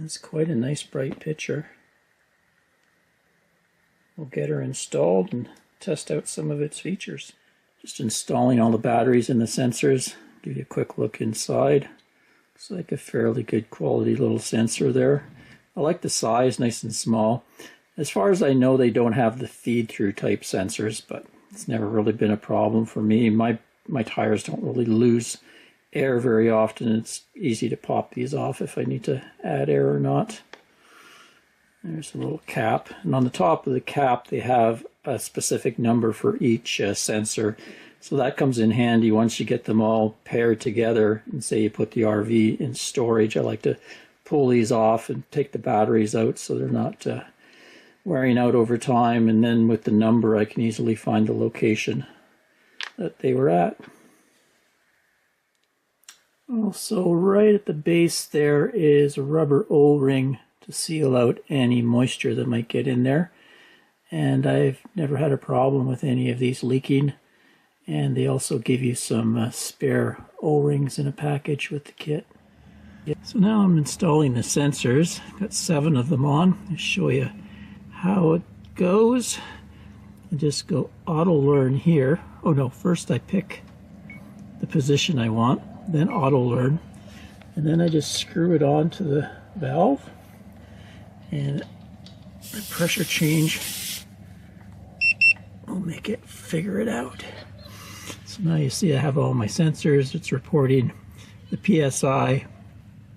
It's quite a nice bright picture. We'll get her installed and test out some of its features. Just installing all the batteries and the sensors. Give you a quick look inside. Looks like a fairly good quality little sensor there. I like the size, nice and small. As far as I know, they don't have the feed-through type sensors, but it's never really been a problem for me. My tires don't really lose air very often. It's easy to pop these off if I need to add air or not. There's a little cap, and on the top of the cap they have a specific number for each sensor, so that comes in handy once you get them all paired together. And say you put the RV in storage, I like to pull these off and take the batteries out so they're not wearing out over time, and then with the number I can easily find the location that they were at. Also, right at the base there is a rubber O-ring to seal out any moisture that might get in there, and I've never had a problem with any of these leaking. And they also give you some spare O-rings in a package with the kit. So now I'm installing the sensors. Got 7 of them on. I'll show you how it goes. I just go auto learn here. Oh no, first I pick the position I want, then auto learn, and then I just screw it onto the valve, and the pressure change will make it figure it out. So now you see I have all my sensors. It's reporting the PSI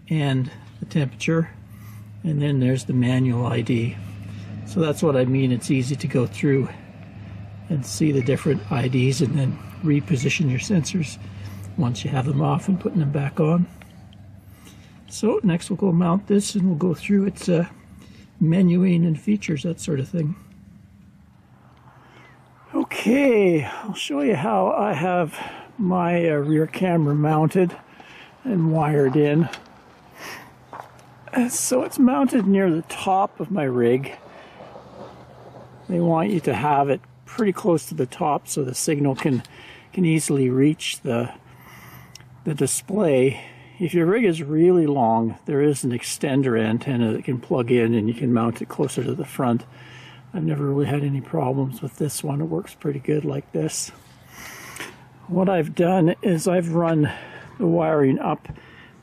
and the temperature, and then there's the manual ID. So that's what I mean, it's easy to go through and see the different IDs and then reposition your sensors once you have them off and putting them back on. So next we'll go mount this and we'll go through its menuing and features, that sort of thing. Okay, I'll show you how I have my rear camera mounted and wired in. So it's mounted near the top of my rig. They want you to have it pretty close to the top so the signal can easily reach the display. If your rig is really long, there is an extender antenna that can plug in and you can mount it closer to the front. I've never really had any problems with this one. It works pretty good like this. What I've done is I've run the wiring up,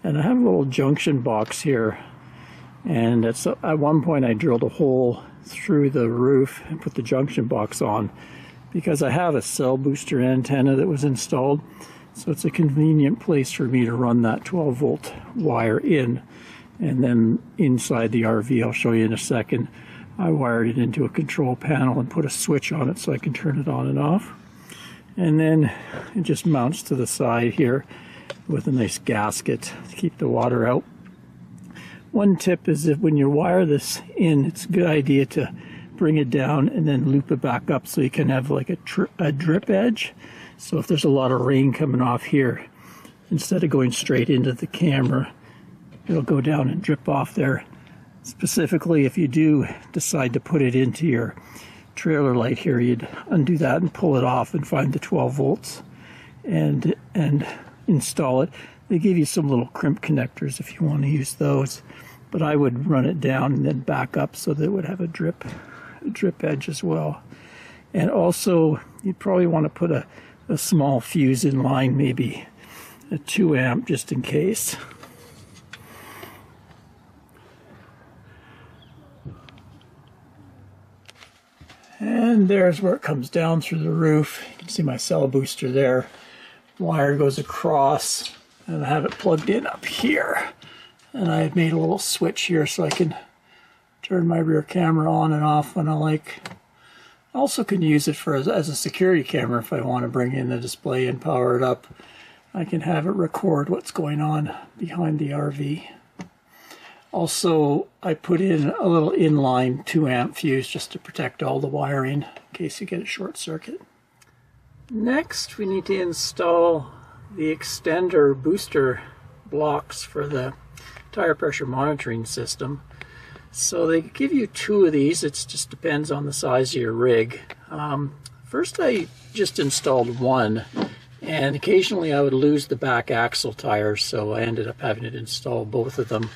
and I have a little junction box here, and at one point I drilled a hole through the roof and put the junction box on because I have a cell booster antenna that was installed, so it's a convenient place for me to run that 12-volt wire in. And then inside the RV, I'll show you in a second, I wired it into a control panel and put a switch on it so I can turn it on and off. And then it just mounts to the side here with a nice gasket to keep the water out. One tip is that when you wire this in, it's a good idea to bring it down and then loop it back up so you can have like a drip edge. So if there's a lot of rain coming off here, instead of going straight into the camera, it'll go down and drip off there. Specifically, if you do decide to put it into your trailer light here, you'd undo that and pull it off and find the 12 volts and install it. They give you some little crimp connectors if you want to use those, but I would run it down and then back up so that it would have a drip edge as well. And also, you'd probably want to put a small fuse in line, maybe a 2 amp just in case. And there's where it comes down through the roof. You can see my cell booster there. Wire goes across, and I have it plugged in up here. And I've made a little switch here so I can turn my rear camera on and off when I like. I also can use it as a security camera if I want to bring in the display and power it up. I can have it record what's going on behind the RV. Also, I put in a little inline 2 amp fuse just to protect all the wiring in case you get a short circuit. Next, we need to install the extender booster blocks for the tire pressure monitoring system. So they give you 2 of these. It just depends on the size of your rig. First, I just installed 1, and occasionally I would lose the back axle tires, so I ended up having to install both of them.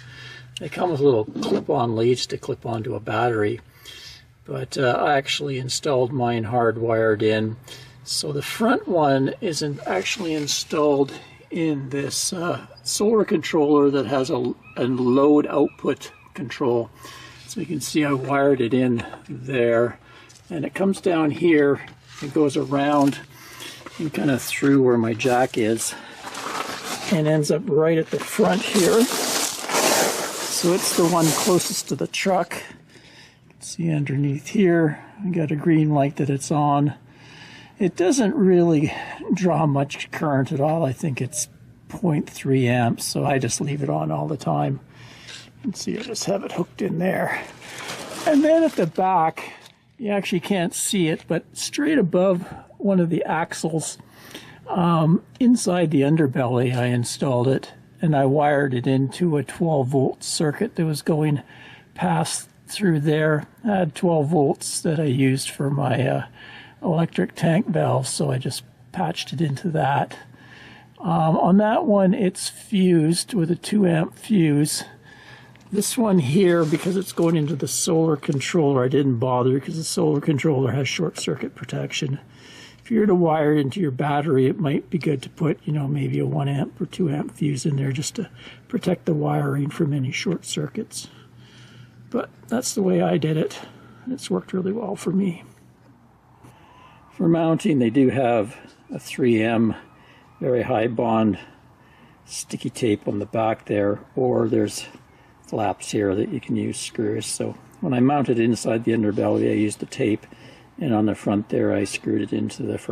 They come with little clip-on leads to clip onto a battery, but I actually installed mine hardwired in. So the front one isn't actually installed in this solar controller that has a load output control. So you can see I wired it in there, and it comes down here and goes around and kind of through where my jack is and ends up right at the front here. So it's the one closest to the truck. You can see underneath here, I got a green light that it's on. It doesn't really draw much current at all. I think it's 0.3 amps, so I just leave it on all the time. You can see I just have it hooked in there. And then at the back, you actually can't see it, but straight above one of the axles, inside the underbelly, I installed it, and I wired it into a 12-volt circuit that was going past through there. I had 12 volts that I used for my electric tank valve, so I just patched it into that. On that one, it's fused with a 2-amp fuse. This one here, because it's going into the solar controller, I didn't bother because the solar controller has short circuit protection. If you were to wire it into your battery, it might be good to put, you know, maybe a 1-amp or 2-amp fuse in there just to protect the wiring from any short circuits. But that's the way I did it, and it's worked really well for me. For mounting, they do have a 3M very high bond sticky tape on the back there, or there's flaps here that you can use screws. So when I mounted it inside the underbelly, I used the tape, and on the front there I screwed it into the frame.